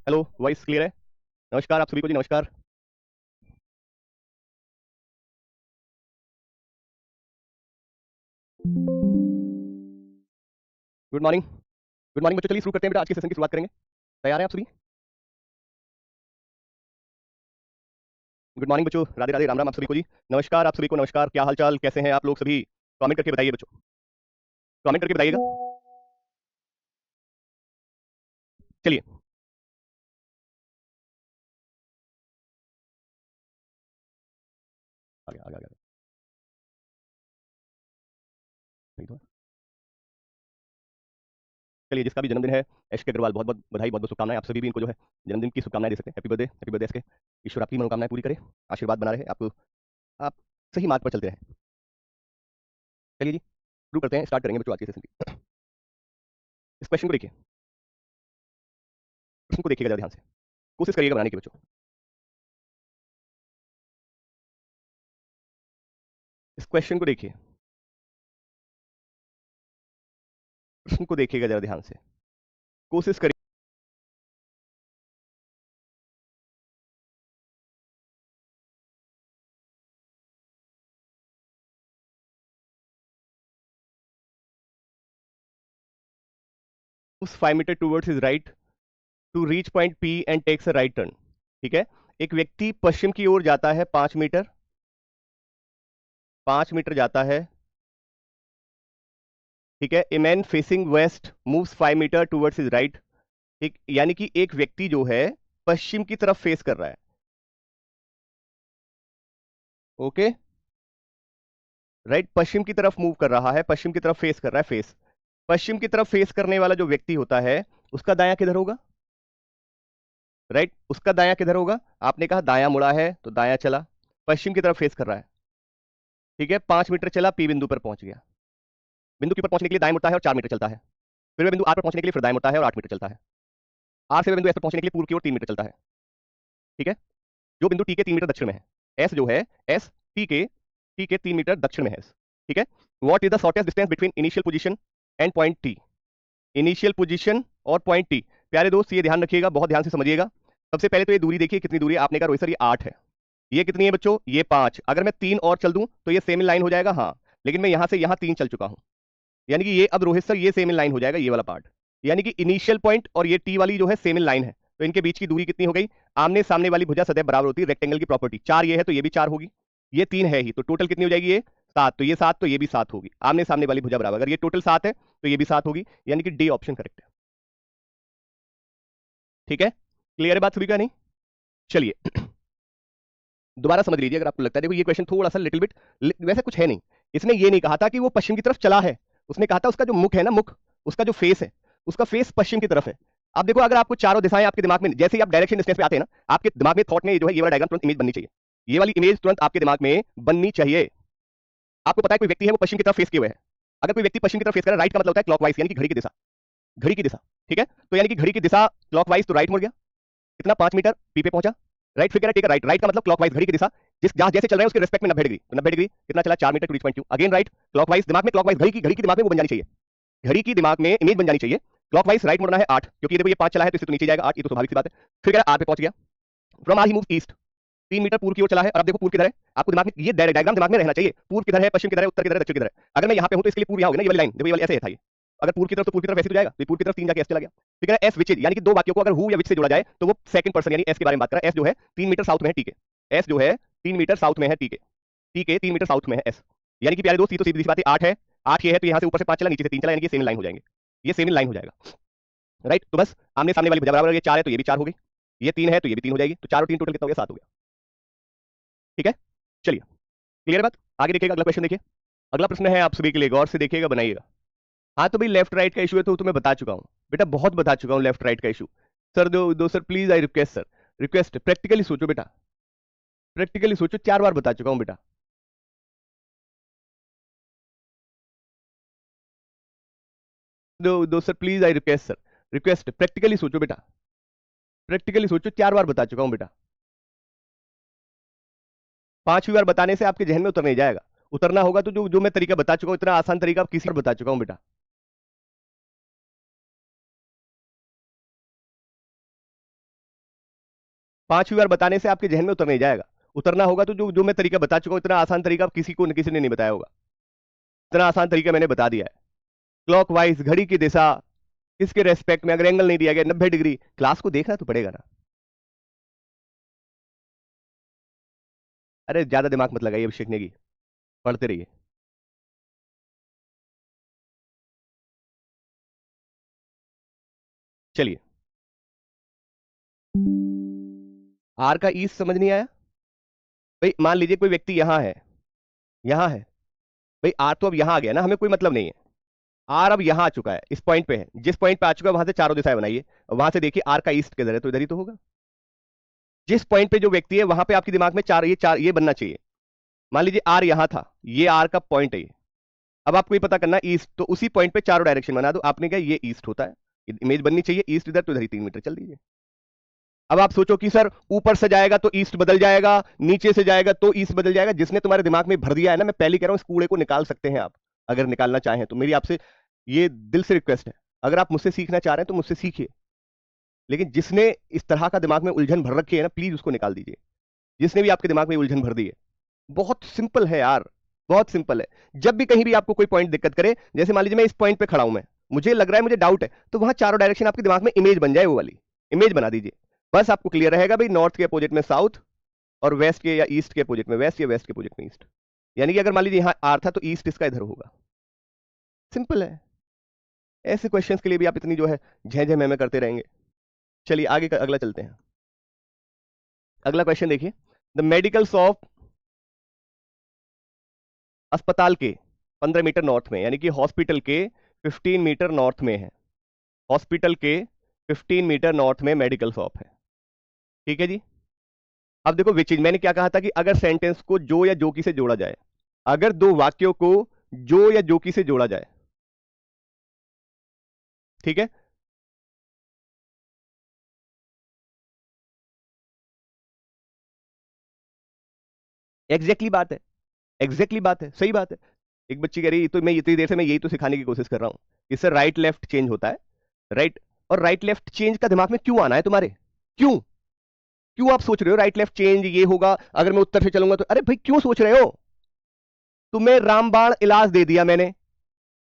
Hello, voice clear है? नमस्कार आप सभी को जी, नमस्कार। Good morning. गुड मॉर्निंग बच्चों, चलिए शुरू करते हैं बेटा, आज के सेशन की शुरुआत करेंगे। तैयार हैं आप सभी? गुड मॉर्निंग बच्चों, राधे राधे, राम राम आप सभी को जी। नमस्कार आप सभी को, नमस्कार। क्या हाल चाल, कैसे हैं आप लोग सभी? कमेंट करके बताइए बच्चों, कमेंट करके बताइएगा। चलिए, आगे आगे आगे नहीं तो। चलिए, जिसका भी जन्मदिन है, एश के अग्रवाल, बहुत बहुत बधाई, बहुत बहुत शुभकामनाएं। आप सभी भी इनको जो है जन्मदिन की शुभकामनाएं दे सकते हैं। हैप्पी बर्थडे एस के। ईश्वर आपकी मनोकामनाएं पूरी करे, आशीर्वाद बना रहे आपको, आप सही मार्ग पर चलते रहें। चलिए जी, शुरू करते हैं, स्टार्ट करेंगे बच्चों आज के सेशन की। इस क्वेश्चन को देखिए, प्रश्न को देखिएगा जरा ध्यान से, कोशिश करिएगा बनाने की बच्चों। इस क्वेश्चन को देखिए, प्रश्न को देखिएगा जरा ध्यान से, कोशिश करिए। moves 5 metre towards his right to reach point P and takes a right turn. ठीक है, एक व्यक्ति पश्चिम की ओर जाता है 5 मीटर, 5 मीटर जाता है। ठीक है, a man facing west moves 5 metre towards his right. ठीक, यानी कि एक व्यक्ति जो है पश्चिम की तरफ फेस कर रहा है। ओके, राइट, पश्चिम की तरफ मूव कर रहा है, पश्चिम की तरफ फेस कर रहा है, फेस। पश्चिम की तरफ फेस करने वाला जो व्यक्ति होता है, उसका दायां किधर होगा? राइट, उसका दायां किधर होगा? आपने कहा दायां मुड़ा है तो दायां चला, पश्चिम की तरफ फेस कर रहा है। ठीक है, 5 मीटर चला, पी बिंदु पर पहुंच गया। बिंदु की पर पहुंचने के लिए दाएं मुड़ता है और 4 मीटर चलता है। फिर वह बिंदु आर पर पहुंचने के लिए फिर दाएं मुड़ता है और 8 मीटर चलता है। आर से वह बिंदु एस पर पहुंचने के लिए पूर्व की ओर 3 मीटर चलता है। ठीक है, जो बिंदु टी के 3 मीटर दक्षिण में है, एस जो है, एस टी के 3 मीटर दक्षिण में है। ठीक है, what is the shortest distance between initial position and point T? Initial position और पॉइंट टी, प्यारे दोस्त ये ध्यान रखिएगा, बहुत ध्यान से समझिएगा। सबसे पहले तो ये दूरी देखिए, कितनी दूरी है? आपने कहा रोहित सर ये 8 है। ये कितनी है बच्चों? ये 5। अगर मैं 3 और चल दूं तो ये सेम इन लाइन हो जाएगा। हाँ, लेकिन मैं यहां से यहां 3 चल चुका हूं, यानी कि ये अब रोहित सर ये सेम इन लाइन हो जाएगा, ये वाला पार्ट। यानी कि इनिशियल पॉइंट और ये टी वाली जो है सेम इन लाइन है, तो इनके बीच की दूरी कितनी हो गई? आमने सामने वाली भुजा सदैव बराबर होती है, रेक्टेंगल की प्रॉपर्टी। 4 ये है तो ये भी 4 होगी, ये 3 है ही, तो टोटल कितनी हो जाएगी? ये 7। तो ये 7 तो ये भी 7 होगी, आमने सामने वाली भुजा बराबर। अगर ये टोटल 7 है तो ये भी 7 होगी, यानी कि डी ऑप्शन करेक्ट है। ठीक है, क्लियर है बात सभी का? नहीं, चलिए दोबारा समझ लीजिए अगर आपको लगता है। देखो ये क्वेश्चन थोड़ा सा लिटिल बिट, वैसे कुछ है नहीं। इसने ये नहीं कहा था कि वो पश्चिम की तरफ चला है, उसने कहा था उसका जो मुख है ना, मुख, उसका जो फेस है, उसका फेस पश्चिम की तरफ है। अब देखो, अगर आपको चारों दिशाएं आपके दिमाग में, जैसे ही आप डायरेक्शन डिस्टेंस पे आते हैं ना, आपके दिमाग में थॉट में जो है ये वाला डायग्राम तुरंत इमेज बननी चाहिए। ये वाली इमेज तुरंत आपके दिमाग में बननी चाहिए। आपको पता है कोई व्यक्ति है वो पश्चिम की तरफ फेस किए हुए है। अगर कोई व्यक्ति पश्चिम की तरफ फेस कर रहा है, राइट का मतलब होता है क्लॉकवाइज, यानी कि घड़ी की दिशा, घड़ी की दिशा। ठीक है, तो यानी कि घड़ी की दिशा क्लॉकवाइज, तो राइट मुड़ गया, कितना? 5 मीटर, पी पे पहुंचा। राइट, फिर कह रहा है टेक राइट, राइट का मतलब क्लॉकवाइज, घड़ी की दिशा, जिस जहां जैसे चल रहे हैं उसके रिस्पेक्ट में 90 डिग्री, तो 90 डिग्री कितना चला? 4 metre to reach point Q. Again right, clockwise, दिमाग में क्लॉकवाइज, घड़ी की दिमाग में वो बन जानी चाहिए, घड़ी की दिमाग में इमेज बन जानी चाहिए। क्लॉकवाइज राइट मुड़ना है 8, क्योंकि देखो ये 5 चला है तो इससे तो नीचे जाएगा 8, ये तो स्वाभाविक सी बात है। फिर कह रहा है आर पे पहुंच गया, from R he move east, 3 metre पूर्व की ओर चला है। और अब देखो पूर्व किधर है, आपको दिमाग में ये डायग्राम दिमाग में रहना चाहिए, पूर्व किधर है, पश्चिम किधर है, उत्तर किधर है, दक्षिण किधर है। अगर मैं यहाँ पे हूं तो इसके लिए पूर्व यहाँ होगा ना, ये वाली लाइन देखो, ये वाली ऐसे था ये। अगर पूर्व की तरफ तो पूर्व की तरफ ऐसे तो जाएगा, तो पूर्व की तरफ 3 जाके एस चला गया। ठीक है, एस विच इज, यानी कि दो वाक्यों को अगर हु या विच से जोड़ा जाए तो वो सेकंड पर्सन यानी एस के बारे में बात कर रहा है। एस जो है 3 मीटर साउथ में है, ठीक है, एस जो है 3 मीटर साउथ में है, ठीक है, ठीक है, 3 मीटर साउथ में है एस। यानी कि प्यारे दोस्त ये तो सीधी सी बात है, 8 है, 8 ये है तो यहाँ से ऊपर से 5 चला, नीचे से 3 चला, यानी कि सेम लाइन हो जाएंगे, ये सेम लाइन हो जाएगा। राइट, तो बस आमने सामने वाली भुजा बराबर, ये 4 है तो ये भी 4 हो गई, ये 3 है तो ये भी 3 हो जाएगी, तो 4 और 3 टोटल कितना हो गया? 7 हो गया। ठीक है, चलिए क्लियर बात, आगे देखिएगा, अगला क्वेश्चन देखिए। अगला प्रश्न है आप सभी के लिए, गौर से देखिएगा, बनाइएगा। हाँ तो भाई लेफ्ट राइट का इशू है तो तुम्हें बता चुका हूँ बेटा, बहुत बता चुका हूँ लेफ्ट राइट का इशू। सर दो sir please, I request sir, request, practically सोचो बेटा, प्रैक्टिकली सोचो, 4 बार बता चुका हूँ बेटा। दो sir please, I request sir, request, practically सोचो बेटा, प्रैक्टिकली सोचो, 4 बार बता चुका हूँ बेटा। 5वीं बार बताने से आपके जहन में उतर नहीं जाएगा, उतरना होगा तो जो जो मैं तरीका बता चुका हूँ, इतना आसान तरीका किसी और बता चुका हूँ बेटा। 5वीं बार बताने से आपके जहन में उतर नहीं जाएगा। उतरना होगा तो जो जो मैं तरीका बता चुका हूं, इतना आसान तरीका किसी ने नहीं बताया होगा। इतना आसान तरीका मैंने बता दिया है। क्लॉकवाइज घड़ी की दिशा, किसके रेस्पेक्ट में, अगर एंगल नहीं दिया गया 90 डिग्री, क्लास को देखना तो पड़ेगा ना। अरे ज्यादा दिमाग मत लगाइए अभिषेक नेगी, पढ़ते रहिए। चलिए, आर का ईस्ट समझ नहीं आया भाई। मान लीजिए कोई व्यक्ति यहां है, यहां है भाई, आर तो अब यहां आ गया ना, हमें कोई मतलब नहीं है। आर अब यहां आ चुका है, इस पॉइंट पे है, जिस पॉइंट पे आ चुका है वहां से चारों दिशाएं बनाइए। वहां से देखिए आर का ईस्ट किधर है, तो इधर ही तो होगा। जिस पॉइंट पे जो व्यक्ति है वहां पे आपके दिमाग में चार ये बनना चाहिए। मान लीजिए आर यहां था, ये आर का पॉइंट है ये। अब आपको ये पता करना ईस्ट, तो उसी पॉइंट पे चारों डायरेक्शन बना दो। आपने कहा ये ईस्ट होता है, इमेज बननी चाहिए ईस्ट इधर, तो इधर ही 3 मीटर चल दीजिए। अब आप सोचो कि सर ऊपर से जाएगा तो ईस्ट बदल जाएगा, नीचे से जाएगा तो ईस्ट बदल जाएगा। जिसने तुम्हारे दिमाग में भर दिया है ना, मैं पहले कह रहा हूं, इस कूड़े को निकाल सकते हैं आप, अगर निकालना चाहें तो। मेरी आपसे ये दिल से रिक्वेस्ट है, अगर आप मुझसे सीखना चाह रहे हैं तो मुझसे सीखिए, लेकिन जिसने इस तरह का दिमाग में उलझन भर रखी है ना, प्लीज उसको निकाल दीजिए। जिसने भी आपके दिमाग में उलझन भर दी है, बहुत सिंपल है यार, बहुत सिंपल है। जब भी कहीं भी आपको कोई पॉइंट दिक्कत करे, जैसे मान लीजिए मैं इस पॉइंट पे खड़ा हूं, मैं मुझे लग रहा है, मुझे डाउट है, तो वहां चारों डायरेक्शन आपके दिमाग में इमेज बन जाए, वो वाली इमेज बना दीजिए। बस आपको क्लियर रहेगा भाई, नॉर्थ के अपोजिट में साउथ, और वेस्ट के या ईस्ट के अपोजिट में वेस्ट, या वेस्ट के अपोजिट में ईस्ट। यानी कि अगर मान लीजिए यहां आर था तो ईस्ट इसका इधर होगा। सिंपल है। ऐसे क्वेश्चंस के लिए भी आप इतनी जो है झे झे मैं करते रहेंगे। चलिए आगे का अगला चलते हैं। अगला क्वेश्चन देखिए, द मेडिकल शॉप अस्पताल के 15 मीटर नॉर्थ में, यानी कि हॉस्पिटल के 15 मीटर नॉर्थ में है। हॉस्पिटल के 15 मीटर नॉर्थ में मेडिकल शॉप है, ठीक है जी। अब देखो विच इज, मैंने क्या कहा था कि अगर सेंटेंस को जो या जो की से जोड़ा जाए, अगर दो वाक्यों को जो या जो की से जोड़ा जाए, ठीक है, एग्जैक्टली बात है, एग्जैक्टली बात है, सही बात है। एक बच्ची कह रही है, तो मैं इतनी देर से मैं यही तो सिखाने की कोशिश कर रहा हूं, इससे राइट लेफ्ट चेंज होता है, राइट। और राइट लेफ्ट चेंज का दिमाग में क्यों आना है तुम्हारे, क्यों, क्यों आप सोच रहे हो राइट लेफ्ट चेंज ये होगा अगर मैं उत्तर से चलूंगा तो? अरे भाई क्यों सोच रहे हो? तुम्हें रामबाण इलाज दे दिया मैंने,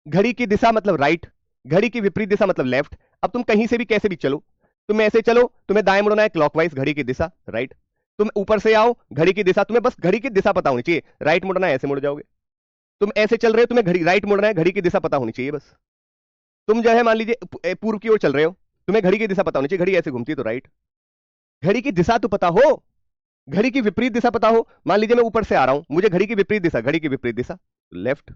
घड़ी की दिशा मतलब राइट, घड़ी की विपरीत दिशा मतलब लेफ्ट। अब तुम कहीं से भी कैसे भी चलो, तुम ऐसे चलो, तुम्हें दाएं मुड़ना है क्लॉकवाइज, घड़ी की दिशा राइट। तुम ऊपर से आओ, घड़ी की दिशा, तुम्हें बस घड़ी की दिशा पता होनी चाहिए, राइट मुड़ना है ऐसे मुड़ जाओगे। तुम ऐसे चल रहे हो, तुम्हें घड़ी राइट मुड़ना है, घड़ी की दिशा पता होनी चाहिए बस। तुम जो है मान लीजिए पूर्व की ओर चल रहे हो, तुम्हें घड़ी की दिशा पता होनी चाहिए, घड़ी ऐसे घूमती है तो राइट। घड़ी की दिशा तो पता हो, घड़ी की विपरीत दिशा पता हो। मान लीजिए मैं ऊपर से आ रहा हूं, मुझे घड़ी की विपरीत दिशा, घड़ी की विपरीत दिशा लेफ्ट।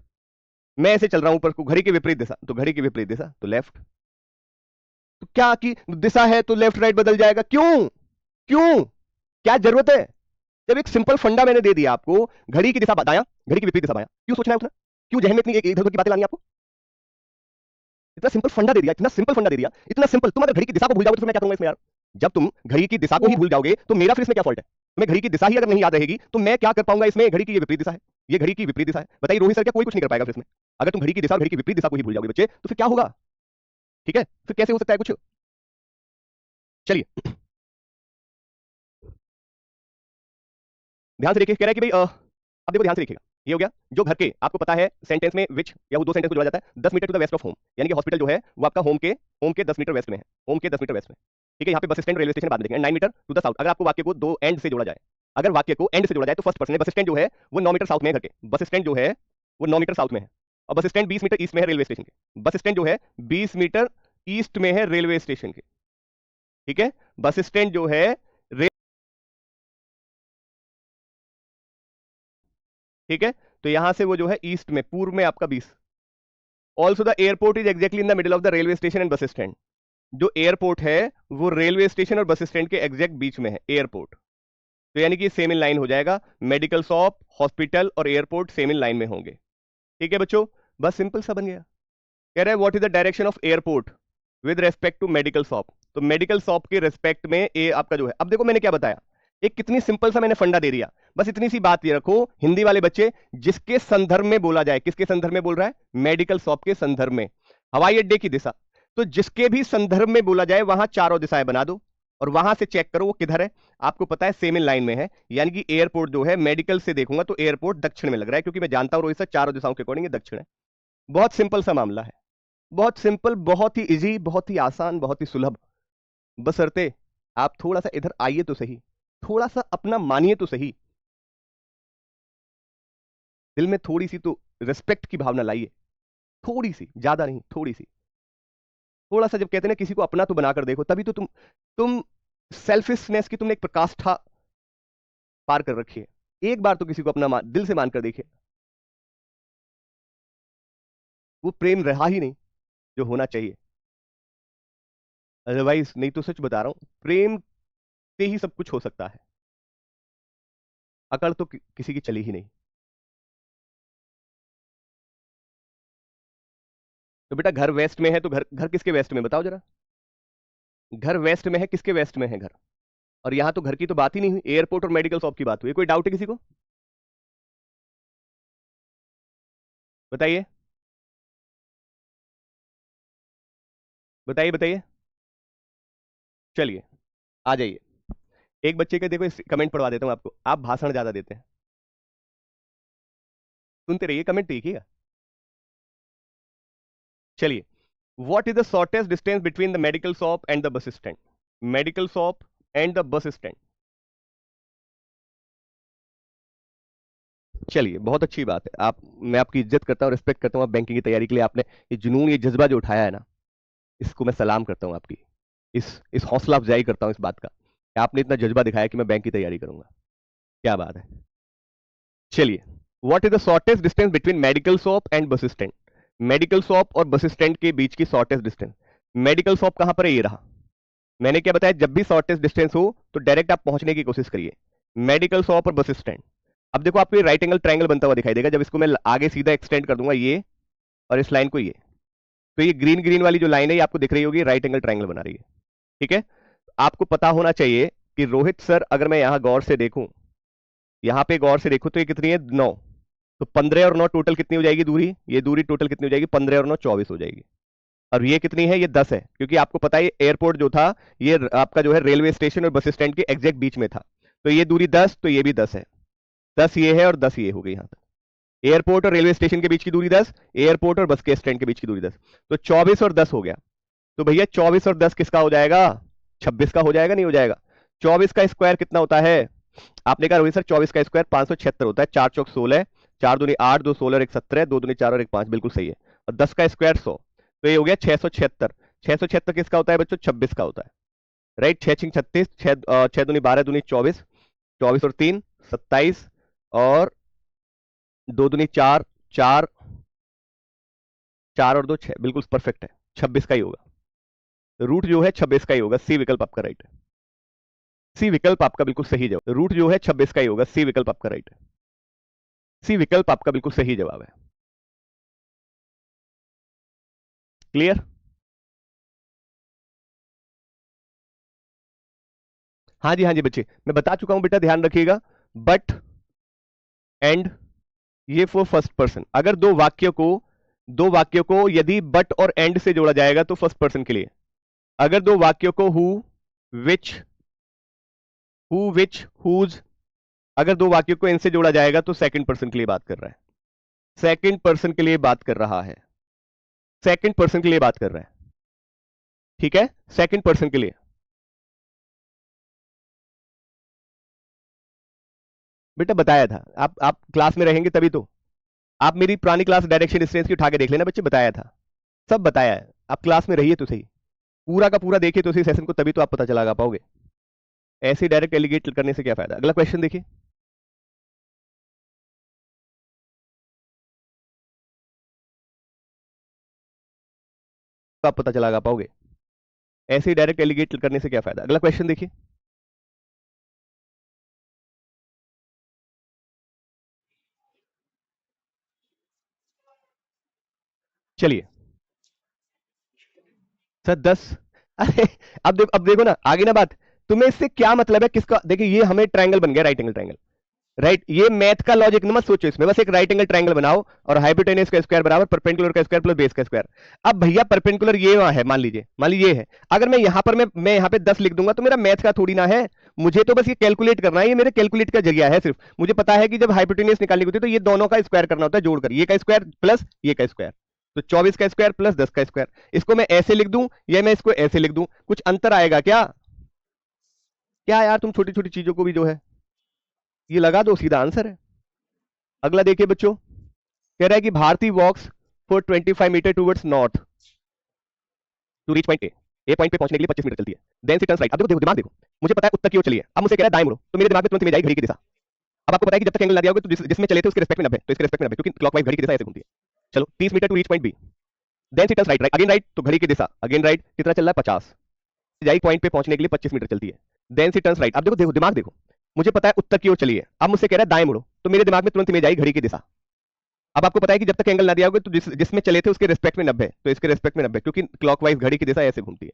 मैं ऐसे चल रहा हूं ऊपर को, घड़ी की विपरीत दिशा, तो घड़ी की विपरीत दिशा तो लेफ्ट। तो क्या की दिशा है तो लेफ्ट राइट बदल जाएगा, क्यों, क्यों, क्या जरूरत है? जब एक सिंपल फंडा मैंने दे दिया आपको, घड़ी की दिशा दायां, घड़ी की विपरीत दिशा बायां, क्यों सोचना है उतना? क्यों जहन में इतनी इधर उधर की बातें लानी आपको? इतना सिंपल फंडा दे दिया, इतना सिंपल फंडा दे दिया, इतना सिंपल। तुम अगर घड़ी की दिशा को भूल जाओगे तो फिर मैं क्या करूंगा इसमें यार? जब तुम घड़ी की दिशा को ही भूल जाओगे तो मेरा फिर इसमें क्या फॉल्ट है? तुम्हें घड़ी की दिशा ही अगर नहीं याद रहेगी तो मैं क्या कर पाऊंगा इसमें? घड़ी की ये विपरीत दिशा है, ये घड़ी की विपरीत दिशा है। बताइए रोहित सर, क्या कोई कुछ नहीं कर पाएगा फिर इसमें? अगर तुम घड़ी की दिशा और घड़ी की विपरीत दिशा को ही भूल जाओगे बच्चे, तो फिर क्या होगा? ठीक है, फिर कैसे हो सकता है कुछ? चलिए ध्यान से देखिए, कह रहा है कि भाई अब देखो ध्यान से देखिएगा, ये हो गया जो घर के, आपको पता है सेंटेंस में विच या वो दो सेंटेंस को जोड़ा जाता है, 10 metre to the west of home, यानी कि हॉस्पिटल जो है वो आपका होम के 10 मीटर वेस्ट में है, होम के 10 मीटर वेस्ट में। ठीक है, यहाँ पे बस स्टैंड रेलवे स्टेशन बाद में देखेंगे, 9 मीटर टू द साउथ। अगर आपको वाक्य को दो एंड से जोड़ा जाए, अगर वाक्य को एंड से जोड़ा जाए तो फर्स्ट पर्सन है, बस स्टैंड जो है वो 9 मीटर साउथ में है घर के, बस स्टैंड जो है वो 9 मीटर साउथ में है, और बस स्टैंड 20 मीटर ईस्ट में है रेलवे स्टेशन के, बस स्टैंड जो है 20 मीटर ईस्ट में है रेलवे स्टेशन के। ठीक है, बस स्टैंड जो है, ठीक है, तो यहां से वो जो है ईस्ट में, पूर्व में आपका 20। Also the airport is exactly in the middle of the railway station and bus stand. जो एयरपोर्ट है वो रेलवे स्टेशन और बस स्टैंड के एग्जैक्ट बीच में है एयरपोर्ट, तो यानी कि सेम इन लाइन हो जाएगा। मेडिकल शॉप, हॉस्पिटल और एयरपोर्ट सेम इन लाइन में होंगे। ठीक है बच्चों, बस सिंपल सा बन गया। कह रहा है what is the direction of airport with respect to medical shop, तो मेडिकल शॉप के रेस्पेक्ट में ए आपका जो है। अब देखो मैंने क्या बताया, एक कितनी सिंपल सा मैंने फंडा दे दिया। बस इतनी सी बात ये रखो हिंदी वाले बच्चे, जिसके संदर्भ में बोला जाए, किसके संदर्भ में बोल रहा है? मेडिकल शॉप के संदर्भ में। हवाई अड्डे की दिशा, तो जिसके भी संदर्भ में बोला जाए वहां चारों दिशाएं बना दो। और वहां से चेक करो वो किधर है, आपको पता है सेम इन लाइन में है, यानी कि एयरपोर्ट जो है, मेडिकल से देखूंगा तो एयरपोर्ट दक्षिण में लग रहा है, क्योंकि मैं जानता हूं रोहित सर चारों दिशाओं के अकॉर्डिंग दक्षिण है। बहुत सिंपल सा मामला है, बहुत सिंपल, बहुत ही इजी, बहुत ही आसान, बहुत ही सुलभ। बशर्ते आप थोड़ा सा इधर आइए तो सही, थोड़ा सा अपना मानिए तो सही, दिल में थोड़ी सी तो रिस्पेक्ट की भावना लाइए, थोड़ी सी, ज्यादा नहीं, थोड़ी सी। थोड़ा सा, जब कहते हैं ना किसी को अपना तो बनाकर देखो, तभी तो तुम सेल्फिशनेस की तुमने एक प्रकाष्ठा पार कर रखी है। एक बार तो किसी को अपना दिल से मानकर देखिए, वो प्रेम रहा ही नहीं जो होना चाहिए। अदरवाइज, नहीं तो सच बता रहा हूं, प्रेम से ही सब कुछ हो सकता है, अकड़ तो किसी की चली ही नहीं। तो बेटा घर वेस्ट में है, तो घर घर किसके वेस्ट में बताओ जरा, घर वेस्ट में है, किसके वेस्ट में है घर? और यहां तो घर की तो बात ही नहीं हुई, एयरपोर्ट और मेडिकल शॉप की बात हुई। कोई डाउट है किसी को? बताइए, बताइए, बताइए। चलिए, आ जाइए। एक बच्चे के देखो कमेंट पढ़वा देता हूं आपको, आप भाषण ज्यादा देते हैं, सुनते रहिए, कमेंट देखिएगा। चलिए, what is the shortest distance between the medical shop and the bus stand? Medical shop and the bus stand. चलिए, बहुत अच्छी बात है, आप, मैं आपकी इज्जत करता हूं, रिस्पेक्ट करता हूं, आप बैंकिंग की तैयारी के लिए आपने ये जुनून, ये जज्बा जो उठाया है ना, इसको मैं सलाम करता हूं आपकी, इस हौसला अफजाई करता हूं इस बात का कि आपने इतना जज्बा दिखाया कि मैं बैंक की तैयारी करूंगा। क्या बात है। चलिए, what is the shortest distance between medical shop and bus stand? Medical shop और बस स्टैंड के बीच की शॉर्टेस्ट डिस्टेंस। मेडिकल शॉप कहां पर है? ये रहा। मैंने क्या बताया, जब भी शॉर्टेस्ट डिस्टेंस हो तो डायरेक्ट आप पहुंचने की कोशिश करिए, मेडिकल शॉप और बस स्टैंड। अब देखो आपको ये राइट एंगल ट्रायंगल बनता हुआ दिखाई देगा, जब इसको मैं आगे सीधा एक्सटेंड कर दूंगा ये, और इस लाइन को ये, तो ये ग्रीन ग्रीन वाली जो लाइन है ये आपको दिख रही होगी, राइट एंगल ट्रायंगल बना रही है। ठीक है, आपको पता होना चाहिए कि रोहित सर, अगर मैं यहां गौर से देखूं, यहां पे गौर से देखूं तो ये कितनी है, 9, तो 15 और 9 टोटल कितनी हो जाएगी दूरी, ये दूरी टोटल कितनी हो जाएगी, 15 और 9 24 हो जाएगी। और ये कितनी है, ये 10 है, क्योंकि आपको पता है ये एयरपोर्ट जो था, ये आपका जो है रेलवे स्टेशन और बस स्टैंड के एग्जैक्ट बीच में था, तो ये दूरी 10, तो ये भी 10 है, 10 ये है और 10 ये हो गई यहां तक। एयरपोर्ट और रेलवे स्टेशन के बीच की दूरी 10, एयरपोर्ट और बस के स्टैंड के बीच की दूरी 10, तो 24 और 10 हो गया। तो भैया 24 और 10 किसका हो जाएगा, 26 का हो जाएगा, नहीं हो जाएगा? 24 का स्क्वायर कितना होता है? आपने कहा रोहित सर 24 का स्क्वायर 576 होता है, 4 चौक 16, 4 दूनी 8, 2 16 और 1 17, 2 दूनी 4 और 1 5, बिल्कुल सही है। और 10 का स्क्वायर 100, तो ये हो गया 676। 676 किसका होता है बच्चों? 26 का होता है, राइट। 6 छिंग 36, 6 दूनी 12, दूनी 24, 24 और 3 27, और 2 दूनी 4, 4, 4 और 2 6, बिल्कुल परफेक्ट है, 26 का ही होगा। रूट जो है 26 का ही होगा, सी विकल्प आपका राइट है, सी विकल्प आपका बिल्कुल सही जवाब, रूट जो है 26 का ही होगा, सी विकल्प आपका राइट है, सी विकल्प आपका बिल्कुल सही जवाब है। क्लियर? हाँ जी, हाँ जी बच्चे, मैं बता चुका हूं बेटा, ध्यान रखिएगा। बट एंड, ये फॉर फर्स्ट पर्सन, अगर दो वाक्यों को यदि बट और एंड से जोड़ा जाएगा तो फर्स्ट पर्सन के लिए, अगर दो वाक्यों को विच विच हुज, अगर दो वाक्यों को इनसे जोड़ा जाएगा तो सेकंड पर्सन के लिए बात कर रहा है, सेकंड पर्सन के लिए बात कर रहा है, सेकंड पर्सन के लिए बात कर रहा है। ठीक है, सेकंड पर्सन के लिए। बेटा बताया था, आप क्लास में रहेंगे तभी तो, आप मेरी पुरानी क्लास डायरेक्शन डिस्टेंस की उठा के देख लेना बच्चे, बताया था, सब बताया है, आप क्लास में रहिए तो सही, पूरा का पूरा देखिए तो सही सेशन को, तभी तो आप पता चला पाओगे, ऐसे डायरेक्ट एलिगेट करने से क्या फायदा। अगला क्वेश्चन देखिए, तो आप पता चला पाओगे, ऐसे डायरेक्ट एलिगेट करने से क्या फायदा। अगला क्वेश्चन देखिए, चलिए सर 10, अरे अब देखो ना आगे ना बात, तुम्हें इससे क्या मतलब है, किसका, देखिए ये हमें ट्रायंगल बन गया, राइट एंगल ट्रायंगल, राइट ये मैथ का लॉजिक मत सोचो इसमें, बस एक राइट एंगल ट्रायंगल बनाओ और हाइपोटेनस का स्क्वायर बराबर परपेंडिकुलर का स्क्वायर प्लस बेस का स्क्वायर। अब भैया परपेंडिकुलर ये वहां है, मान लीजिए ये है, अगर मैं यहां पर मैं यहां पे 10 लिख दूंगा तो मेरा मैथ का थोड़ी ना है, मुझे तो बस ये कैलकुलेट करना है, ये मेरे कैलकुलेट का जरिया है सिर्फ। मुझे पता है कि जब हाइपोटेनस निकालनी होती है तो ये दोनों का स्क्वायर करना होता है जोड़कर, ये का स्क्वायर प्लस ये का स्क्वायर, तो 24 का स्क्वायर प्लस 10 का स्क्वायर। इसको मैं ऐसे लिख दूं या मैं इसको ऐसे लिख दूं, कुछ अंतर आएगा क्या? क्या यार तुम छोटी छोटी चीजों को भी जो है ये लगा दो, सीधा आंसर है। अगला देखिए बच्चों, कह रहा है कि Bharti walks for 25 meter towards north to reach point A point पे पहुंचने के लिए 25 मीटर चलती है, देन सी टर्न्स राइट। अब देखो देखो दिमाग देखो, मुझे पता है उत्तर की ओर चलिए, अब मुझसे कह रहा है दाएं मुड़ो, तो मेरे दिमाग में तुरंत इमेज आई घड़ी की दिशा। अब आपको पता है कि जब तक एंगल ना दिया होगा तो जिसमें चले थे उसके रिस्पेक्ट में 90, तो इसके रिस्पेक्ट में 90 क्योंकि क्लॉकवाइज घड़ी की दिशा ऐसे घूमती है। चलो 30 metre to reach point B, then C turns right, right again right, तो घड़ी की दिशा अगेन राइट, कितना चल रहा है 50, जाई पॉइंट पे पहुंचने के लिए 25 मीटर चलती है, देन सी टर्न्स राइट। अब देखो देखो दिमाग देखो, मुझे पता है उत्तर की ओर चलिए, अब मुझसे कह रहा है दाएं मुड़ो, तो मेरे दिमाग में तुरंत इमेज आई घड़ी की दिशा। अब आपको पता है कि जब तक एंगल ना दिया होगा तो जिसमें चले थे उसके रिस्पेक्ट में 90, तो इसके रिस्पेक्ट में 90 क्योंकि क्लॉकवाइज घड़ी की दिशा ऐसे घूमती है।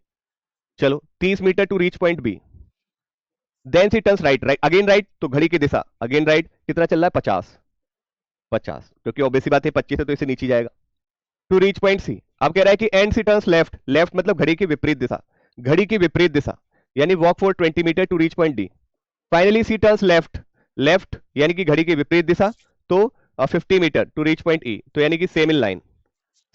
चलो 30 metre to reach point B, then C turns right, right again right, तो घड़ी की दिशा अगेन राइट, कितना चल रहा है 50, 50 क्योंकि ऑब्वियस बात है 25 है तो इसे नीचे जाएगा, टू रीच पॉइंट सी। अब कह रहा है कि and C turns left, left मतलब घड़ी की विपरीत दिशा, घड़ी की विपरीत दिशा यानी walk for 20 metre to reach point D, finally C turns left, left यानी कि घड़ी की विपरीत दिशा, तो 50 metre to reach point E, तो यानी कि same in line,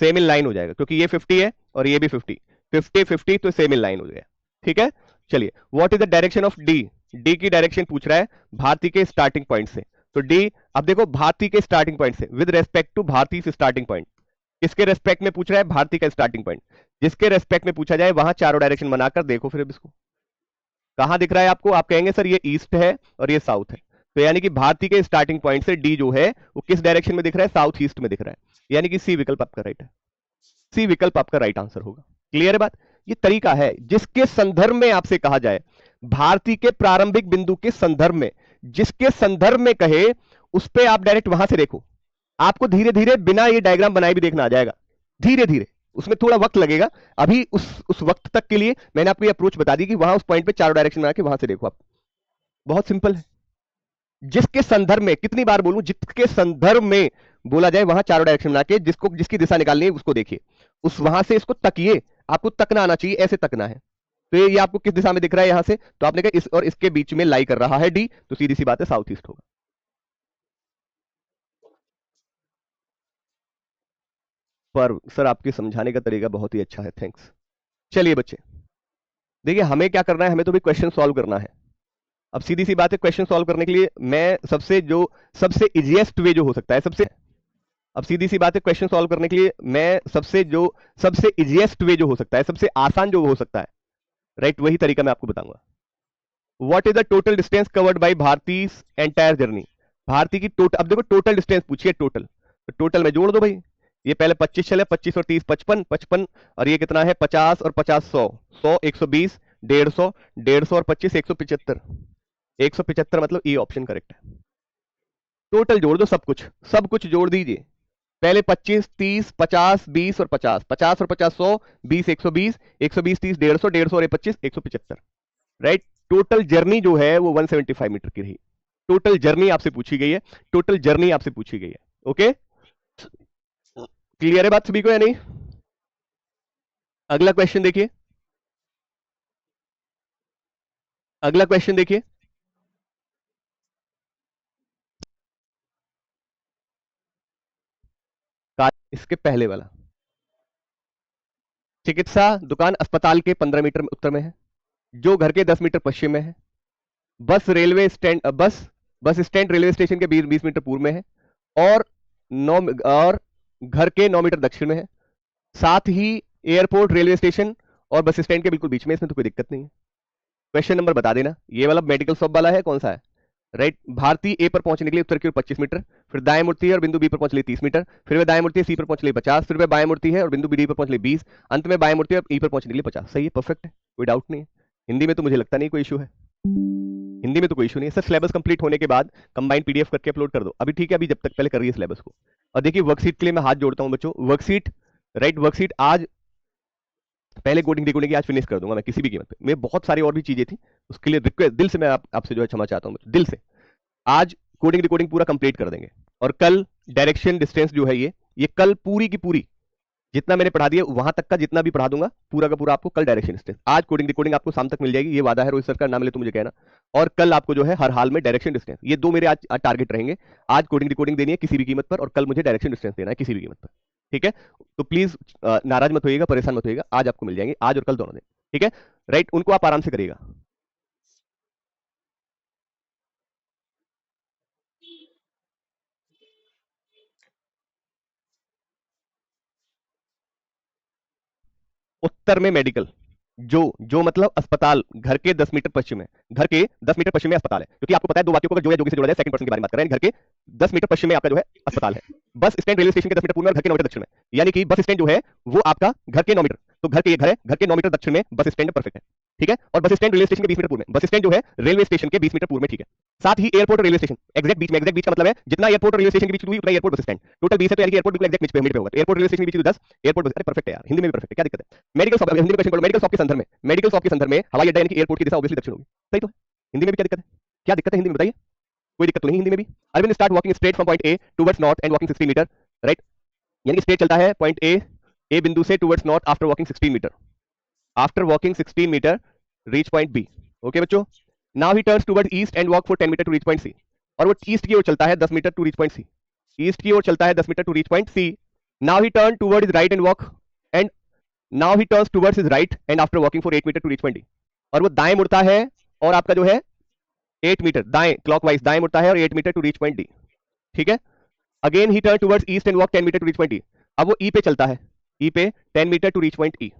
same in line हो जाएगा क्योंकि ये 50 है और ये भी 50, 50 50 तो सेम इन लाइन हो जाएगा। ठीक है चलिए, what is the direction of D, D की डायरेक्शन पूछ रहा है भारती के स्टार्टिंग पॉइंट से, तो डी अब देखो भारती के स्टार्टिंग पॉइंट से विद रेस्पेक्ट टू भारती से स्टार्टिंग पॉइंट, किसके रेस्पेक्ट में पूछ रहा है? भारती का स्टार्टिंग पॉइंट, जिसके रेस्पेक्ट में पूछा जाए वहां चारों डायरेक्शन बनाकर देखो, फिर अब इसको कहां दिख रहा है आपको? आप कहेंगे सर ये ईस्ट है और ये साउथ है, तो यानी कि भारती के स्टार्टिंग पॉइंट से डी जो है वो किस डायरेक्शन में दिख रहा है? साउथ ईस्ट में दिख रहा है, यानी कि सी विकल्प आपका राइट है, सी विकल्प आपका राइट आंसर होगा। क्लियर है बात? ये तरीका है जिसके संदर्भ में आपसे कहा जाए, भारती के प्रारंभिक बिंदु के संदर्भ में, जिसके संदर्भ में कहे उस पे आप डायरेक्ट वहां से देखो, आपको धीरे धीरे बिना ये डायग्राम बनाए भी देखना आ जाएगा, धीरे धीरे, उसमें थोड़ा वक्त लगेगा। अभी उस वक्त तक के लिए मैंने आपको ये अप्रोच बता दी कि वहां उस पॉइंट पे चारों डायरेक्शन बना के वहां से देखो आप, बहुत सिंपल है। जिसके संदर्भ में, कितनी बार बोलूं, जिसके संदर्भ में बोला जाए वहां चारों डायरेक्शन बना के जिसको जिसकी दिशा निकालनी है उसको देखिए, उस वहां से इसको तकिए, आपको तकना आना चाहिए, ऐसे तकना है। तो ये आपको किस दिशा में दिख रहा है? यहां से, तो आपने कहा इस और इसके बीच में लाई कर रहा है डी, तो सीधी सी बात है साउथ ईस्ट होगा। पर सर आपके समझाने का तरीका बहुत ही अच्छा है, थैंक्स। चलिए बच्चे देखिए, हमें क्या करना है, हमें तो भी क्वेश्चन सॉल्व करना है। अब सीधी सी बात है, क्वेश्चन सॉल्व करने के लिए मैं सबसे इजिएस्ट वे जो हो सकता है सबसे, अब सीधी सी बात है, क्वेश्चन सॉल्व करने के लिए मैं सबसे इजिएस्ट वे जो हो सकता है, सबसे आसान जो हो सकता है, राइट, वही तरीका मैं आपको बताऊंगा। What is the total distance covered by Bharti entire journey, Bharti की टोटल, अब देखो टोटल डिस्टेंस पूछिए, टोटल, तो टोटल में जोड़ दो भाई, ये पहले 25 चले, 25 और 30 55 55, और ये कितना है 50 और 50 100 100 120 150 150 और 25 175, 175 मतलब ई ऑप्शन करेक्ट है। टोटल जोड़ दो, सब कुछ जोड़ दीजिए, पहले 25 30 50 20 और 50, 50 और 50 100 20 120 120 30 150 150 और 25 175, राइट। टोटल जर्नी जो है वो 175 मीटर की रही, टोटल जर्नी आपसे पूछी गई है, टोटल जर्नी आपसे पूछी गई है। ओके, क्लियर है बात सभी को या नहीं? अगला क्वेश्चन देखिए, अगला क्वेश्चन देखिए, इसके पहले वाला, चिकित्सा दुकान अस्पताल के 15 मीटर उत्तर में है, जो घर के 10 मीटर पश्चिम में है, बस स्टैंड रेलवे स्टेशन के 20 मीटर पूर्व में है, और 9 और घर के 9 मीटर दक्षिण में है, साथ ही एयरपोर्ट रेलवे स्टेशन और बस स्टैंड के बिल्कुल बीच में, इसमें तो कोई दिक्कत नहीं है। क्वेश्चन नंबर बता देना, ये वाला मेडिकल शॉप वाला है, कौन सा है? राइट, भारतीय ए पर पहुंचने के लिए उत्तर की ओर 25 मीटर, फिर दाएं मुड़ती है और बिंदु बी पर पहुंचने के लिए 30 मीटर, फिर वह दाएं मुड़ती है सी पर पहुंचने के लिए 50, फिर वह बाएं मुड़ती है और बिंदु बी पर पहुंचने के लिए 20, अंत में बाएं मुड़ती है और ई पर पहुंचने के लिए 50। सही है, परफेक्ट है, कोई डाउट नहीं है। हिंदी में तो मुझे लगता नहीं कोई इशू है, हिंदी में तो कोई इशू नहीं है सर। सिलेबस कंप्लीट होने के बाद कंबाइंड पीडीएफ करके अपलोड कर दो, अभी ठीक है, अभी जब तक पहले करिए सिलेबस को। और देखिए वर्कशीट के लिए मैं हाथ जोड़ता हूं बच्चों, वर्कशीट, राइट, वर्कशीट आज पहले कोडिंग डिकोडिंग की आज फिनिश कर दूंगा मैं किसी भी कीमत पे, मैं बहुत सारी और भी चीजें थी, उसके लिए रिक्वेस्ट दिल से मैं आपसे जो है क्षमा चाहता हूं दिल से। आज कोडिंग डिकोडिंग पूरा कंप्लीट कर देंगे। और कल डायरेक्शन डिस्टेंस जो है ये कल पूरी की पूरी जितना मैंने पढ़ा दिया वहां तक का जितना भी पढ़ा दूंगा पूरा का पूरा आपको कल डायरेक्शन डिस्टेंस। आज कोडिंग डिकोडिंग आपको शाम तक मिल जाएगी, ये वादा है रोहित सर का, ना मिले तो मुझे कहना। और कल आपको जो है हर हाल में डायरेक्शन डिस्टेंस, ये दो मेरे आज टारगेट रहेंगे। आज कोडिंग डिकोडिंग देनी है किसी भी कीमत पर, और कल मुझे डायरेक्शन डिस्टेंस देना है किसी भी कीमत पर। ठीक है, तो प्लीज नाराज मत होइएगा, परेशान मत होइएगा, आज आपको मिल जाएंगे, आज और कल दोनों दिन। ठीक है, राइट, उनको आप आराम से करिएगा। उत्तर में मेडिकल, जो मतलब अस्पताल, घर के 10 मीटर पश्चिम में, घर के 10 मीटर पश्चिम में अस्पताल है, क्योंकि आपको पता है दो वाक्यों को जो है जोगी से जोड़ा जाए, सेकंड पर्सन के बारे में बात कर रहे हैं। घर के 10 मीटर पश्चिम में आपका जो है अस्पताल है, बस स्टैंड रेलवे स्टेशन के 10 मीटर पूर्व में और घर के 9 मीटर दक्षिण में, यानी कि बस स्टैंड जो है वो आपका घर के 9 मीटर, तो घर के ये घर है, घर के 9 मीटर दक्षिण में बस स्टैंड परफेक्ट है। ठीक है, और बस स्टैंड रेलवे स्टेशन के 20 मीटर पूर्व में, बस स्टैंड जो है रेलवे स्टेशन के 20 मीटर पूर्व में। ठीक है, साथ ही एयरपोर्ट और रेलवे स्टेशन एग्जैक्ट बीच में, एग्जैक्ट बीच का मतलब है जितना एयरपोर्ट और रेलवे स्टेशन के बीच की दूरी उतना एयरपोर्ट बस स्टैंड, टोटल 20 है, तो यानी कि एयरपोर्ट बिल्कुल एग्जैक्ट बीच पे होगा, तो एयरपोर्ट रेलवे स्टेशन के बीच की 10, एयरपोर्ट बस, अरे परफेक्ट है यार, हिंदी में भी परफेक्ट है, क्या दिक्कत है। मेडिकल शॉप, हिंदी में क्वेश्चन पढ़ो, मेडिकल शॉप के संदर्भ में, मेडिकल शॉप के संदर्भ में हवाई अड्डा यानी कि एयरपोर्ट की दिशा ऑब्वियसली दक्षिण होगी, सही तो है। हिंदी में भी क्या दिक्कत है, क्या दिक्कत है हिंदी में बताइए, कोई दिक्कत तो नहीं हिंदी में भी। Arvind start walking straight from point A towards north and walking 60 meter, right, यानी कि स्ट्रेट चलता है पॉइंट ए बिंदु से towards north after walking 16 meter, after walking 16 meter reach point B. Okay बच्चों, now he turns towards east and walk for 10 metre to reach point C, और वो east की ओर चलता है 10 metre to reach point C, east की ओर चलता है 10 metre to reach point C. Now he turn towards his right and walk and now he turns towards his right and after walking for 8 metre to reach point D, और वो दाएं मुड़ता है और आपका जो है 8 मीटर दाएं क्लॉकवाइज दाएं मुड़ता है और 8 metre to reach point D. ठीक है, again he turn towards east and walk 10 metre to reach point E, अब वो ई पे चलता है, ई पे 10 metre to reach point E.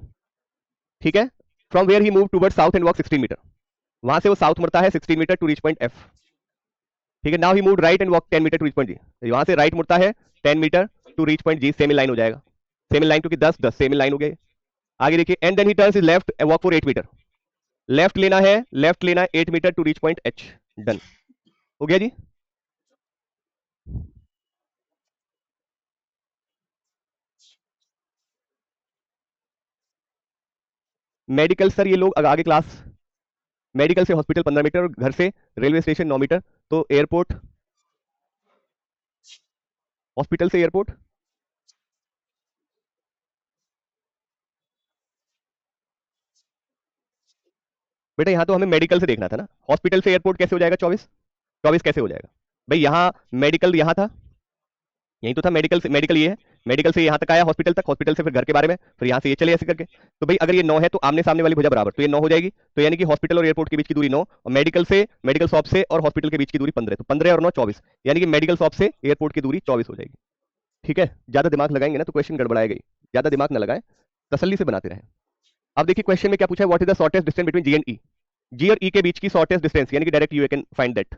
ठीक है, from where he move towards south and walk 16 metre, वहां से वो साउथ मुड़ता है 16 metre to reach point F. ठीक है, now he move right and walk 10 metre to reach point G, वहां से राइट मुड़ता है 10 metre to reach point G, same line हो जाएगा, सेम लाइन क्योंकि 10 10 सेम लाइन हो गया। आगे देखिए, and then he turns his left walk for 8 metre, left लेना है, लेफ्ट लेना 8 metre to reach point H, done हो गया जी। मेडिकल सर ये लोग आगे क्लास, मेडिकल से हॉस्पिटल 15 मीटर और घर से रेलवे स्टेशन 9 मीटर, तो एयरपोर्ट, हॉस्पिटल से एयरपोर्ट, बेटा यहां तो हमें मेडिकल से देखना था ना, हॉस्पिटल से एयरपोर्ट कैसे हो जाएगा 24, 24 कैसे हो जाएगा भाई, यहां मेडिकल यहां था, यही तो था, मेडिकल से, मेडिकल ये है, मेडिकल से यहां तक आया हॉस्पिटल तक, हॉस्पिटल से फिर घर के बारे में, फिर यहां से ये चले ऐसे करके, तो भाई अगर ये 9 है तो आमने सामने वाली भुजा बराबर, तो ये 9 हो जाएगी, तो यानी कि हॉस्पिटल और एयरपोर्ट के बीच की दूरी 9, और मेडिकल से, मेडिकल शॉप से और हॉस्पिटल के बीच की दूरी 15, तो 15 और 9 24, यानी कि मेडिकल शॉप से एयरपोर्ट की दूरी 24 हो जाएगी। ठीक है, ज्यादा दिमाग लगाएंगे ना तो क्वेश्चन गड़बड़ाएगा ही, ज्यादा दिमाग ना लगाए, तसल्ली से बनाते रहे। अब देखिए क्वेश्चन में क्या पूछा है, what is the shortest distance between G and E, G और ई के बीच की शॉर्टेस्ट डिस्टेंस, यानी कि direct you can find that,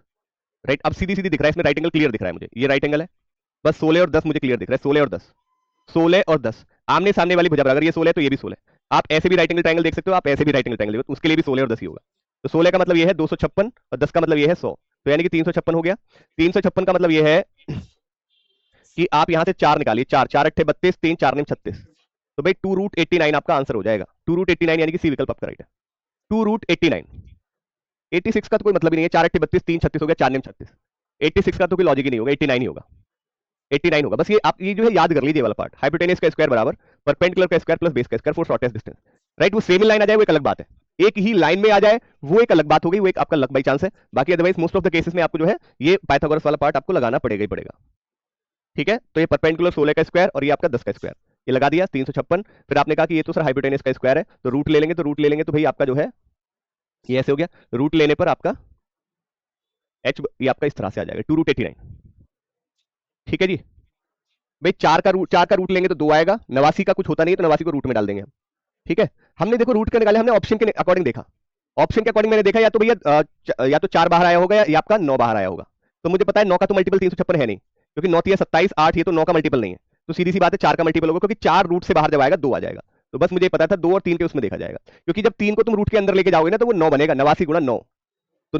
right. अब सीधी सीधी दिख रहा है, इसमें राइट एंगल क्लियर दिख रहा है मुझे, ये राइट एंगल है, बस 16 और 10 मुझे क्लियर दिख रहा है, 16 और 10, 16 और 10 आमने सामने वाली भुजा, अगर ये 16 है तो ये भी 16, आप ऐसे भी राइट एंगल ट्रायंगल देख सकते हो, आप ऐसे भी राइट एंगल ट्रायंगल देखो, तो उसके लिए भी 16 और 10 ही होगा, तो 16 का मतलब ये है 256 और 10 का मतलब ये है 100, तो यानी कि 356 हो गया। 356 का मतलब ये है कि आप यहां से 4 निकालिए, 4 4 अट्ठे 32, 3 4 9 36, तो भाई 2√89 आपका आंसर हो जाएगा, 2√89 यानी कि सी विकल्प आपका राइट है, 2√89। 86 का तो कोई मतलब ही नहीं है, 4 अट्ठे 32, 3 36 हो गया, 4 9 36, 86 का तो कोई लॉजिक ही नहीं होगा, 89 ही होगा, 89 होगा, बस ये आप ये जो है याद कर लीजिए वाला पार्ट, हाइपोटेनस का स्क्वायर बराबर परपेंडिकुलर का स्क्वायर प्लस बेस का square for shortest distance, right. वो सेम लाइन आ जाए वो एक अलग बात है, एक ही लाइन में आ जाए वो एक अलग बात हो गई, वो एक आपका लक बाई चांस है, बाकी otherwise most of the cases में आपको जो है ये पाइथागोरस वाला पार्ट आपको लगाना पड़ेगा ही पड़ेगा। ठीक है, तो ये परपेंडिकुलर 16 का स्क्वायर और ये आपका 10 का स्क्वायर, ये लगा दिया 356, फिर आपने कहा कि ये तो सर हाइपोटेनस का स्क्वायर है, तो रूट ले लेंगे, तो रूट ले लेंगे तो भाई आपका जो है ये ऐसे हो गया, रूट लेने पर आपका एच ये आपका इस तरह से आ जाएगा 2√89। ठीक है जी, भाई 4 का रूट लेंगे तो 2 आएगा, 89 का कुछ होता नहीं है तो 89 को रूट में डाल देंगे हम। ठीक है, हमने देखो रूट के निकाले, हमने ऑप्शन के अकॉर्डिंग देखा, ऑप्शन के अकॉर्डिंग मैंने देखा या तो भैया या तो 4 बाहर आया होगा या आपका 9 बाहर आया होगा, तो मुझे पता है 9 का तो मल्टीपल 356 है नहीं, क्योंकि 9 3 27 8, ये तो 9 का मल्टीपल नहीं है, तो सीधी सी बात है 4 का मल्टीपल होगा, क्योंकि 4 रूट से बाहर जब आएगा 2 आ जाएगा, तो बस मुझे पता था 2 और 3 के उसमें देखा जाएगा, क्योंकि जब 3 को तुम रूट के अंदर लेके जाओगे ना तो वो 9 बनेगा, 89 गुणा 9, तो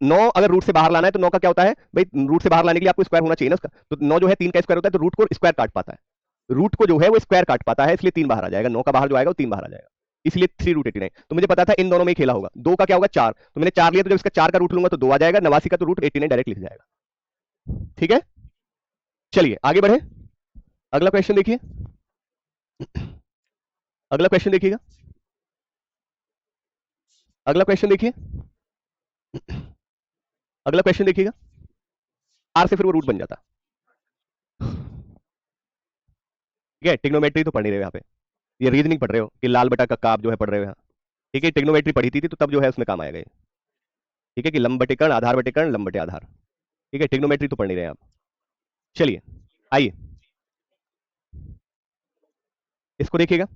9 अगर रूट से बाहर लाना है तो 9 का क्या होता है भाई, रूट से बाहर लाने के लिए आपको स्क्वायर होना चाहिए ना उसका, तो 9 जो है 3 का स्क्वायर होता है, तो रूट को स्क्वायर काट पाता है, रूट को जो है वो स्क्वायर काट पाता है, इसलिए 3 बाहर आ जाएगा, 9 का बाहर जो आएगा वो 3 बाहर आ जाएगा, इसलिए 3√89। तो मुझे पता था इन दोनों में ही खेला होगा, 2 का क्या होगा 4, तो मैंने 4 लिया, तो जब इसका 4 का रूट लूंगा तो 2 आ जाएगा, 89 का तो √89 डायरेक्ट लिख जाएगा। ठीक है, चलिए आगे बढ़े। अगला क्वेश्चन देखिए, अगला क्वेश्चन देखिएगा, अगला क्वेश्चन देखिए, अगला क्वेश्चन देखिएगा। आर से फिर वो रूट बन जाता। ठीक है, टिग्नोमेट्री तो पढ़ नहीं रहे हो यहाँ पे, ये रीजनिंग पढ़ रहे हो कि लाल बटा कक्का आप जो है पढ़ रहे हो यहाँ। ठीक है, टिग्नोमेट्री पढ़ी थी तो तब जो है उसमें काम आएगा ये। ठीक है, कि लंब बटे कर्ण, आधार बटे कर्ण, लंब बटे आधार। ठीक है, टिग्नोमेट्री तो पढ़ नहीं रहे आप। चलिए आइए इसको देखिएगा।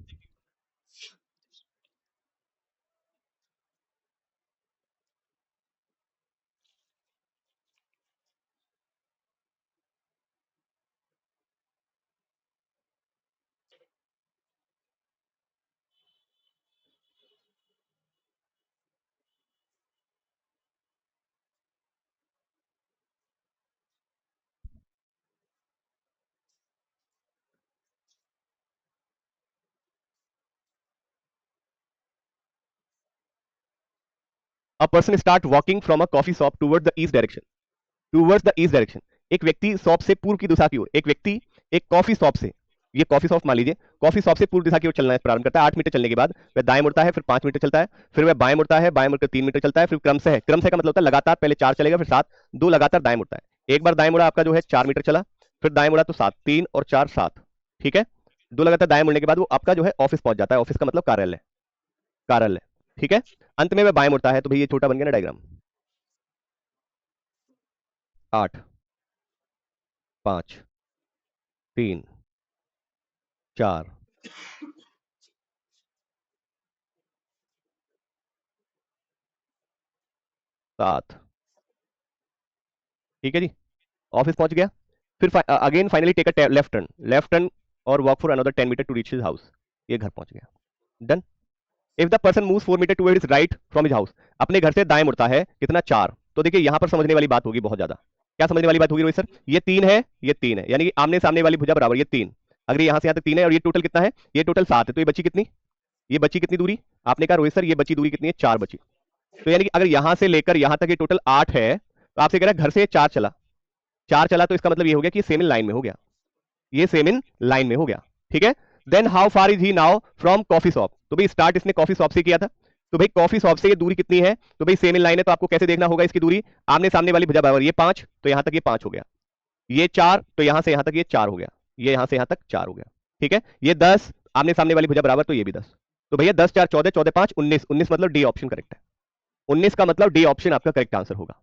A person start walking from a coffee shop towards the east direction, towards the east direction. एक व्यक्ति शॉप से पूर्व की दिशा की ओर, एक व्यक्ति एक कॉफी शॉप से, ये कॉफी शॉप मान लीजिए, कॉफी शॉप से पूर्व दिशा की ओर चलना प्रारंभ करता है। 8 मीटर चलने के बाद वह दाएं मुड़ता है, फिर 5 मीटर चलता है, फिर वह बाएं मुड़ता है, बाएं मुड़कर 3 मीटर चलता है, फिर क्रमशः, क्रमशः का मतलब होता है लगातार, पहले 4 चलेगा फिर 7, 2 लगातार दाएं मुड़ता है। एक बार दाएं मुड़ा आपका जो है 4 मीटर चला, फिर दाएं मुड़ा तो 7, 3 और 4 7। ठीक है, 2 लगातार दाएं मुड़ने के बाद वो आपका जो है ऑफिस पहुंच जाता है, ऑफिस का मतलब कार्यालय, कार्यालय। ठीक है, अंत में वह बाएं मुड़ता है, तो भाई ये छोटा बन गया ना डायग्राम। 8 5 3 4 7। ठीक है जी, ऑफिस पहुंच गया, फिर again finally take a left turn, left turn और walk for another 10 metre to reach his house. ये घर पहुंच गया, done. If the person moves 4 metre to his right from his house, अपने घर से दाएं मुड़ता है कितना, 4। तो देखिए यहां पर समझने वाली बात होगी बहुत ज्यादा। क्या समझने वाली बात होगी रोहित सर? ये 3 है, ये 3 है, यानी कि आमने सामने वाली भुजा बराबर, ये 3। अगर यहां से यहां तक 3 है और ये टोटल कितना है, ये टोटल 7 है, तो ये बची कितनी, ये बची कितनी दूरी? आपने कहा रोहित सर ये बची दूरी कितनी है, 4 बची। तो यानी कि अगर यहां से लेकर यहां तक ये टोटल 8 है, तो आपसे कह रहा है घर से 4 चला, 4 चला, तो इसका मतलब ये हो गया कि सेम इन लाइन में हो गया, ये सेम इन लाइन में हो गया। ठीक है, then how far is he now from coffee shop, तो भाई स्टार्ट इसने कॉफी शॉप से किया था, तो भाई कॉफी शॉप से ये दूरी कितनी है, तो भाई सेम इन लाइन है, तो आपको कैसे देखना होगा इसकी दूरी, आमने सामने वाली भुजा बराबर, ये 5 तो यहां तक ये 5 हो गया, ये 4 तो यहां से यहां तक ये 4 हो गया, ये यहां से यहां तक 4 हो गया। ठीक है, ये 10 आमने सामने वाली भुजा बराबर, तो ये भी 10। तो भैया 10 4 14, 14 5 19, 19 मतलब डी ऑप्शन करेक्ट है, 19 का मतलब डी ऑप्शन आपका करेक्ट आंसर होगा।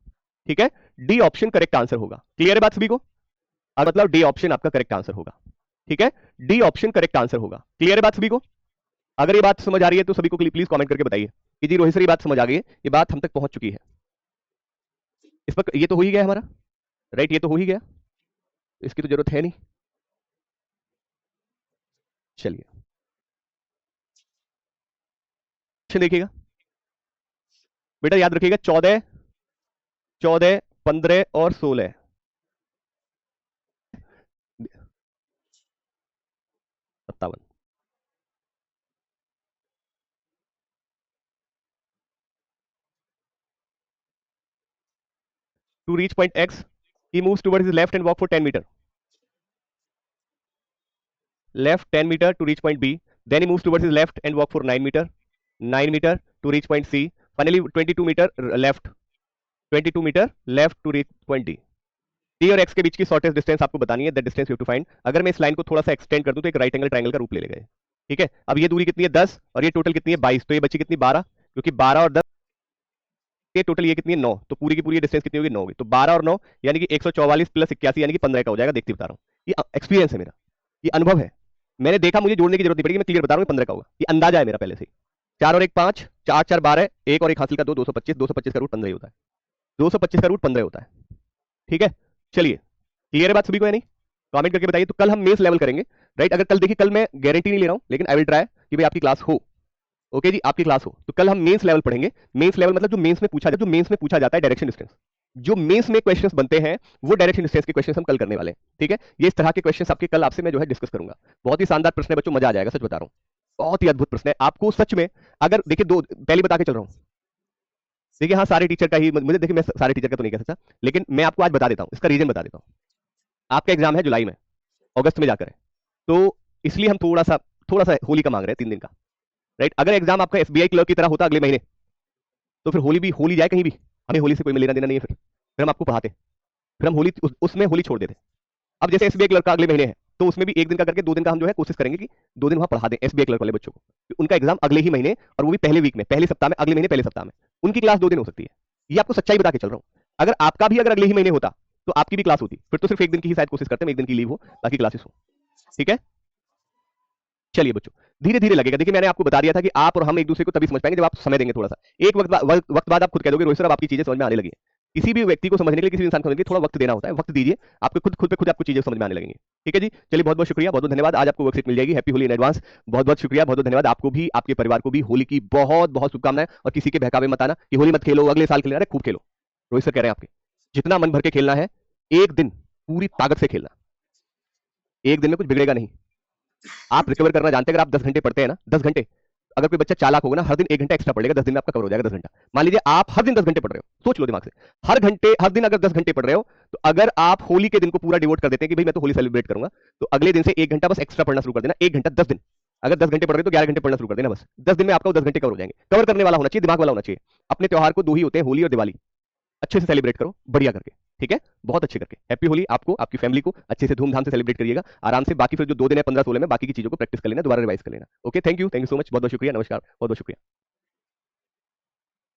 ठीक है, डी ऑप्शन करेक्ट आंसर होगा। क्लियर है बात सभी को? और मतलब डी ऑप्शन आपका करेक्ट आंसर होगा। ठीक है, डी ऑप्शन करेक्ट आंसर होगा। क्लियर है बात सभी को? अगर ये बात समझ आ रही है तो सभी को प्लीज कमेंट करके बताइए कि जी रोहित सर ये बात समझ आ गई है, ये बात हम तक पहुंच चुकी है। इस पर ये तो हो ही गया हमारा, राइट, ये तो हो ही गया, इसकी तो जरूरत है नहीं। चलिए देखिएगा बेटा, याद रखिएगा 14 14 15 और 16, 57। To reach point X he moves towards his left and walk for 10 meter, left 10 meter to reach point B, then he moves towards his left and walk for 9 meter, 9 meter to reach point C, finally 22 meter left, 22 metre left to reach point D. D और X के बीच की shortest distance आपको बतानी है, that distance you have to find. अगर मैं इस लाइन को थोड़ा सा एक्सटेंड कर दूं तो एक राइट एंगल ट्रायंगल का रूप ले लेगा। ठीक है, अब ये दूरी कितनी है 10 और ये टोटल कितनी है 22, तो ये बची कितनी 12, क्योंकि 12 और 10 ये टोटल ये कितनी है 9, तो पूरी की पूरी डिस्टेंस कितनी होगी 9 होगी, तो 12 और 9 यानी कि 144 प्लस 81 यानी कि 15 का हो जाएगा। देखते बता रहा हूँ, ये एक्सपीरियंस है मेरा, ये अनुभव है, मैंने देखा, मुझे जोड़ने की जरूरत नहीं पड़ेगी, मैं क्लियर बता रहा हूँ 15 का होगा, ये अंदाजा है मेरा पहले से। 4 और 1 5, 4 4 12, 1 और 1 हासिल का 2, 225, 225 का रूट 15 ही होता है, 225 का रूट 15 होता है। ठीक है, चलिए क्लियर है बात सभी को या नहीं? कमेंट करके बताइए। तो कल हम मेंस लेवल करेंगे, राइट? अगर कल देखिए, कल मैं गारंटी नहीं ले रहा हूं, लेकिन आई विल ट्राई कि भाई आपकी क्लास हो। ओके जी, आपकी क्लास हो, तो कल हम मेंस लेवल पढ़ेंगे। मेंस लेवल मतलब जो मेंस में पूछा जाता है डायरेक्शन डिस्टेंस, जो मेंस में क्वेश्चंस बनते हैं वो डायरेक्शन डिस्टेंस के क्वेश्चंस हम कल करने वाले हैं। ठीक है, ये इस तरह के क्वेश्चंस आपके कल आपसे मैं जो है डिस्कस करूंगा। बहुत ही शानदार प्रश्न है बच्चों, मजा आ जाएगा, सच बता रहा हूं, बहुत ही अद्भुत प्रश्न है आपको सच में। अगर देखिए, दो पहले बता के चल रहा हूं, देखिए हाँ, सारे टीचर का ही मुझे, देखिए मैं सारे टीचर का तो नहीं कह सकता, लेकिन मैं आपको आज बता देता हूँ, इसका रीजन बता देता हूँ। आपका एग्जाम है जुलाई में, अगस्त में जाकर है, तो इसलिए हम थोड़ा सा होली का मांग रहे हैं, 3 दिन का। राइट, अगर एग्जाम आपका एसबीआई क्लर्क की तरह होता अगले महीने, तो फिर होली जाए कहीं भी, हमें होली से कोई लेना देना नहीं है। फिर हम आपको पढ़ाते, फिर हम होली उसमें होली छोड़ देते। अब जैसे एसबीआई क्लर्क का अगले महीने है, तो उसमें भी 1 दिन का करके 2 दिन का हम जो है कोशिश करेंगे कि 2 दिन वहां पढ़ा दें एसबीआई क्लर्क वाले बच्चों को। उनका एग्जाम अगले ही महीने, और वो भी पहले वीक में, पहले सप्ताह में, अगले महीने पहले सप्ताह में उनकी क्लास 2 दिन हो सकती है। ये आपको सच्चाई बता के चल रहा हूँ। अगर आपका भी अगर अगले ही महीने होता, तो आपकी भी क्लास होती। फिर तो सिर्फ 1 दिन की ही शायद कोशिश करते हैं, 1 दिन की लीव हो, बाकी क्लासेस हो। ठीक है, चलिए बच्चों, धीरे धीरे लगेगा। देखिए मैंने आपको बता दिया था कि आप और हम एक दूसरे को तभी समझ पाएंगे जब आप समय देंगे थोड़ा सा। एक वक्त बाद आप खुद कह दोगे रोहित सर अब आपकी चीजें समझ में आने लगी है। किसी भी व्यक्ति को समझने के लिए, किसी भी इंसान को समझने के लिए थोड़ा वक्त देना होता है। वक्त दीजिए, आपको खुद पे खुद आपको चीजें समझ में आने लगेंगी। ठीक है जी, चलिए बहुत बहुत शुक्रिया, बहुत बहुत धन्यवाद। आज आपको वर्कशीट मिल जाएगी। Happy Holi in advance. बहुत बहुत शुक्रिया, बहुत बहुत धन्यवाद। आपको भी, आपके परिवार को भी होली की बहुत बहुत शुभकामनाएं। और किसी के बहकावे मत आना कि होली मत खेलो, अगले साल खेलना। अरे खूब खेलो, रोहित सर कह रहे हैं आपके, जितना मन भर के खेलना है, एक दिन पूरी ताकत से खेलना। एक दिन में कुछ बिगड़ेगा नहीं। आप रिकवर करना जानते हैं। अगर आप 10 घंटे पढ़ते हैं ना, 10 घंटे, अगर कोई बच्चा चालाक होगा ना, हर दिन 1 घंटा एक्स्ट्रा पढ़ेगा, 10 दिन में आपका कवर हो जाएगा 10 घंटा। मान लीजिए आप हर दिन 10 घंटे पढ़ रहे हो, सोच लो दिमाग से, हर दिन अगर 10 घंटे पढ़ रहे हो, तो अगर आप होली के दिन को पूरा डिवोट कर देते हैं कि भाई मैं तो होली सेलिब्रेट करूंगा, तो अगले दिन से 1 घंटा बस एक्स्ट्रा पढ़ना शुरू कर देना। 1 घंटा 10 दिन, अगर 10 घंटे पढ़ रहे हो तो 11 घंटे पढ़ना शुरू कर देना। बस 10 दिन में आपका 10 घंटे कवर हो जाएंगे। कवर करने वाला होना चाहिए, दिमाग वाला होना चाहिए। अपने त्योहार को 2 ही होते हैं, होली और दिवाली। अच्छे से सेलिब्रेट करो, बढ़िया करके। ठीक है, बहुत अच्छे करके। हैप्पी होली आपको, आपकी फैमिली को। अच्छे से धूमधाम से सेलिब्रेट करिएगा आराम से। बाकी फिर जो 2 दिन है 15-16 में, बाकी की चीजों को प्रैक्टिस कर लेना, दोबारा रिवाइज कर लेना। Okay, thank you so much, बहुत बहुत शुक्रिया, नमस्कार, बहुत बहुत शुक्रिया।